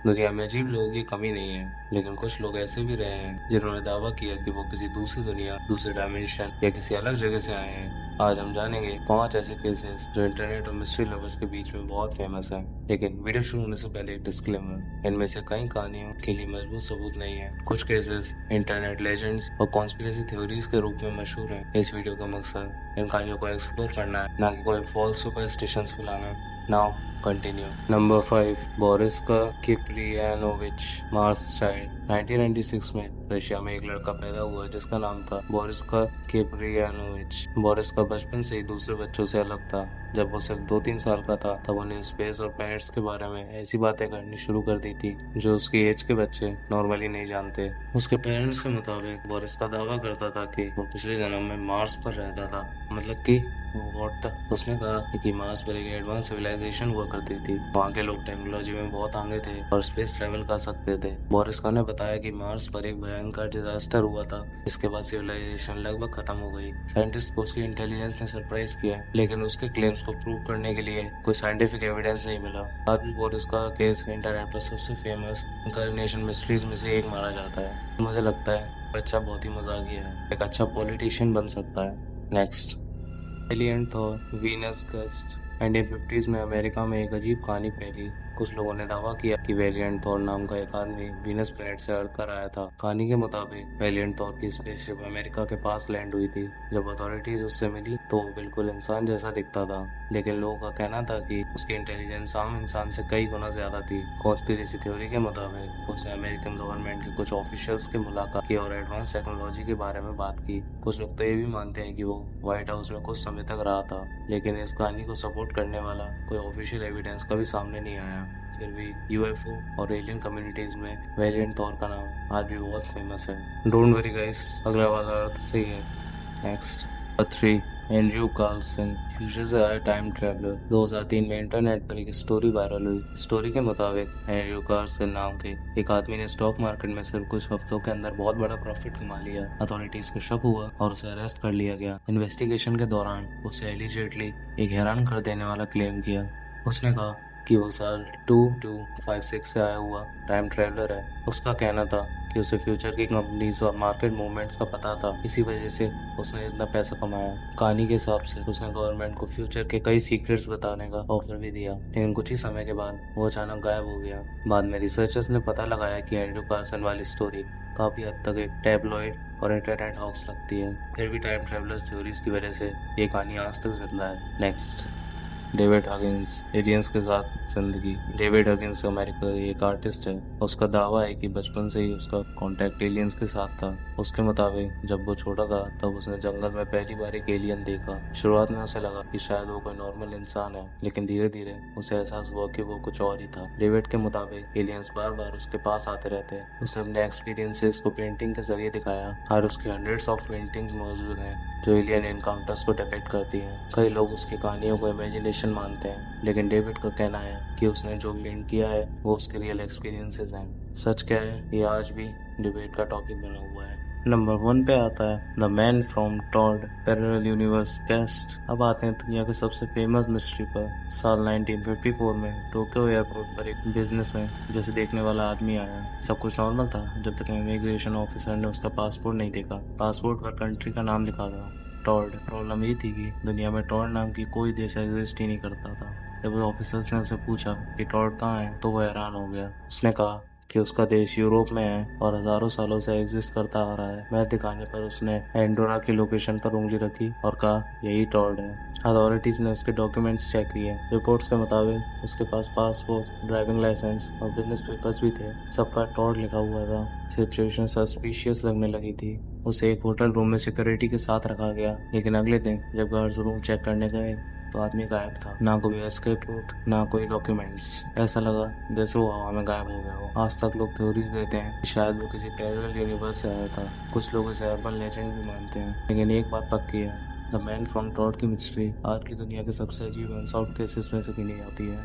दुनिया में अजीब लोगों की कमी नहीं है, लेकिन कुछ लोग ऐसे भी रहे हैं जिन्होंने दावा किया कि वो किसी दूसरी दुनिया, दूसरे डायमेंशन या किसी अलग जगह से आए हैं। आज हम जानेंगे 5 ऐसे केसेस जो इंटरनेट और मिस्ट्री लवर्स के बीच में बहुत फेमस हैं। लेकिन वीडियो शुरू होने से पहले एक डिस्क्लेमर, इनमें से कई कहानियों के लिए मजबूत सबूत नहीं है। कुछ केसेस इंटरनेट लेजेंड्स और कॉन्स्पिरेसी थ्योरीज के रूप में मशहूर हैं। इस वीडियो का मकसद इन कहानियों को एक्सप्लोर करना है, ना कि कोई फॉल्स सुपरस्टिशंस फैलाना। Now continue. Number 5, Boriska Kipriyanovich, Mars child. 1996 में रशिया में एक लड़का पैदा हुआ जिसका नाम था बोरिस्का किप्रियानोविच। बोरिस्का बचपन से ही दूसरे बच्चों से अलग था। जब वो सिर्फ 2-3 साल का था तब उन्हें स्पेस और प्लैनेट्स के बारे में ऐसी बातें करनी शुरू कर दी थी जो उसकी एज के बच्चे नॉर्मली नहीं जानते। उसके पेरेंट्स के मुताबिक बोरिस्का दावा करता था कि वो पिछले जन्म में मार्स पर रहता था, मतलब कि व्हाट था। उसने कहा कि मार्स पर एक एडवांस सिविलाइजेशन हुआ करती थी। वहाँ के लोग टेक्नोलॉजी में बहुत आगे थे और स्पेस ट्रेवल कर सकते थे। बोरिस्का ने बताया कि मार्स पर एक भयंकर डिजास्टर हुआ था, इसके बाद सिविलाइजेशन लगभग खत्म हो गई। साइंटिस्ट को उसकी इंटेलिजेंस ने सरप्राइज किया, लेकिन उसके क्लेम्स को प्रूव करने के लिए कोई साइंटिफिक एविडेंस नहीं मिला। आज भी बोरिस्का केस इंटरनेट पर सबसे फेमस इनकार्नेशन मिस्ट्रीज में से एक माना जाता है। मुझे लगता है बच्चा बहुत ही मजाकिया है, एक अच्छा पॉलिटिशियन बन सकता है। Next, alien Thor Venus gust. 1950s में अमेरिका में एक अजीब कहानी फैली। कुछ लोगों ने दावा किया कि वेलियंट थॉर नाम का एक आदमी वीनस प्लैनेट से अर्थ पर आया था। कहानी के मुताबिक वेलियंट थॉर की स्पेसशिप अमेरिका के पास लैंड हुई थी। जब अथॉरिटीज उससे मिली तो वो बिल्कुल इंसान जैसा दिखता था, लेकिन लोगों का कहना था कि उसकी इंटेलिजेंस आम इंसान से कई गुना ज्यादा थी। कॉन्स्पिरेसी थ्योरी के मुताबिक उसने अमेरिकन गवर्नमेंट के कुछ ऑफिशियल्स की मुलाकात की और एडवांस टेक्नोलॉजी के बारे में बात की। कुछ लोग तो ये भी मानते हैं कि वो व्हाइट हाउस में कुछ समय तक रहा था, लेकिन इस कहानी को सपोर्ट करने वाला कोई ऑफिशियल एविडेंस कभी सामने नहीं आया। फिर भी यूएफओ और एलियन कम्युनिटीज में वेरिएंट थॉर का नाम आज भी बहुत फेमस है। डोंट वरी गाइस, अगला वाला अर्थ सही है। नेक्स्ट, 3, एंड्रयू कार्लसन फ्यूचर से आया टाइम ट्रैवलर। 2003 में इंटरनेट पर एक स्टोरी वायरल हुई। स्टोरी के मुताबिक एंड्रयू कार्लसन नाम के एक आदमी ने स्टॉक मार्केट में सिर्फ कुछ हफ्तों के अंदर बहुत बड़ा प्रॉफिट कमा लिया। अथॉरिटीज को शक हुआ और उसे अरेस्ट कर लिया गया। इन्वेस्टिगेशन के दौरान उसे एलिजेटली एक हैरान कर देने वाला क्लेम किया। उसने कहा कि वो साल 2256 से आया हुआ टाइम ट्रैवलर है। उसका कहना था कि उसे फ्यूचर की कंपनीज और मार्केट मूवमेंट्स का पता था, इसी वजह से उसने इतना पैसा कमाया। कहानी के हिसाब से उसने गवर्नमेंट को फ्यूचर के कई सीक्रेट्स बताने का ऑफर भी दिया, लेकिन कुछ ही समय के बाद वो अचानक गायब हो गया। बाद में रिसर्चर्स ने पता लगाया कि एंड्रयू कार्सन वाली स्टोरी काफी हद तक एक टैबलॉइड और इंटरनेट हॉक्स लगती है। फिर भी टाइम ट्रेवलर्स थ्योरीज की वजह से ये कहानी आज तक जिंदा है। नेक्स्ट, डेविड हगिंस, एलियंस के साथ जिंदगी। डेविड हगिंस अमेरिका का एक आर्टिस्ट है। उसका दावा है कि बचपन से ही उसका कांटेक्ट एलियंस के साथ था। उसके मुताबिक जब वो छोटा था तब उसने जंगल में पहली बार एक एलियन देखा। शुरुआत में उसे लगा कि शायद वो कोई नॉर्मल इंसान है, लेकिन धीरे धीरे उसे एहसास हुआ कि वो कुछ और ही था। डेविड के मुताबिक एलियंस बार बार उसके पास आते रहते हैं। उसे अपने एक्सपीरियंसेस को पेंटिंग के जरिए दिखाया और उसकी हंड्रेड्स ऑफ पेंटिंग मौजूद हैं जो एलियन एनकाउंटर्स को डिपिक्ट करती हैं। कई लोग उसकी कहानियों को इमेजिनेशन मानते हैं, लेकिन डेविड का कहना है कि उसने जो पेंट किया है वो उसके रियल एक्सपीरियंसेस हैं। सच क्या है, ये आज भी डिबेट का टॉपिक बना हुआ है। नंबर 1 पे आता है द मैन फ्रॉम टॉड पैरेलल यूनिवर्स गेस्ट। अब आते हैं दुनिया के सबसे फेमस मिस्ट्री पर। साल 1954 में टोक्यो एयरपोर्ट पर एक बिजनेसमैन जैसे देखने वाला आदमी आया। सब कुछ नॉर्मल था जब तक इमिग्रेशन ऑफिसर ने उसका पासपोर्ट नहीं देखा। पासपोर्ट पर कंट्री का नाम लिखा था टॉड। प्रॉब्लम ये थी कि दुनिया में टॉड नाम की कोई देश एग्जिस्ट ही नहीं करता था। जब ऑफिसर्स ने उसे पूछा कि टॉड कहाँ है तो वो हैरान हो गया। उसने कहा कि उसका देश यूरोप में है और हजारों सालों से एग्जिस्ट करता आ रहा है। मैप दिखाने पर उसने एंडोरा की लोकेशन पर उंगली रखी और कहा यही टॉड है। अथॉरिटीज ने उसके डॉक्यूमेंट्स चेक किए। रिपोर्ट्स के मुताबिक उसके पास पासपोर्ट, ड्राइविंग लाइसेंस और बिजनेस पेपर्स भी थे। सब पर टॉड लिखा हुआ था। सिचुएशन सस्पिशियस लगने लगी थी। उसे एक होटल रूम में सिक्योरिटी के साथ रखा गया, लेकिन अगले दिन जब गार्ड्स रूम चेक करने गए तो आदमी गायब था। ना कोई एस्केप रूट, ना कोई डॉक्यूमेंट्स। ऐसा लगा जैसे वो हवा में गायब हो गया हो। आज तक लोग थ्योरीज देते हैं कि शायद वो किसी पैरेलल यूनिवर्स से आया था। कुछ लोग इसे अर्बन लेजेंड भी मानते हैं, लेकिन एक बात पक्की है, द मैन फ्रॉम टॉड की मिस्ट्री आज की दुनिया के सबसे अजीब अनसॉल्व्ड केसेस में से गिनी जाती है।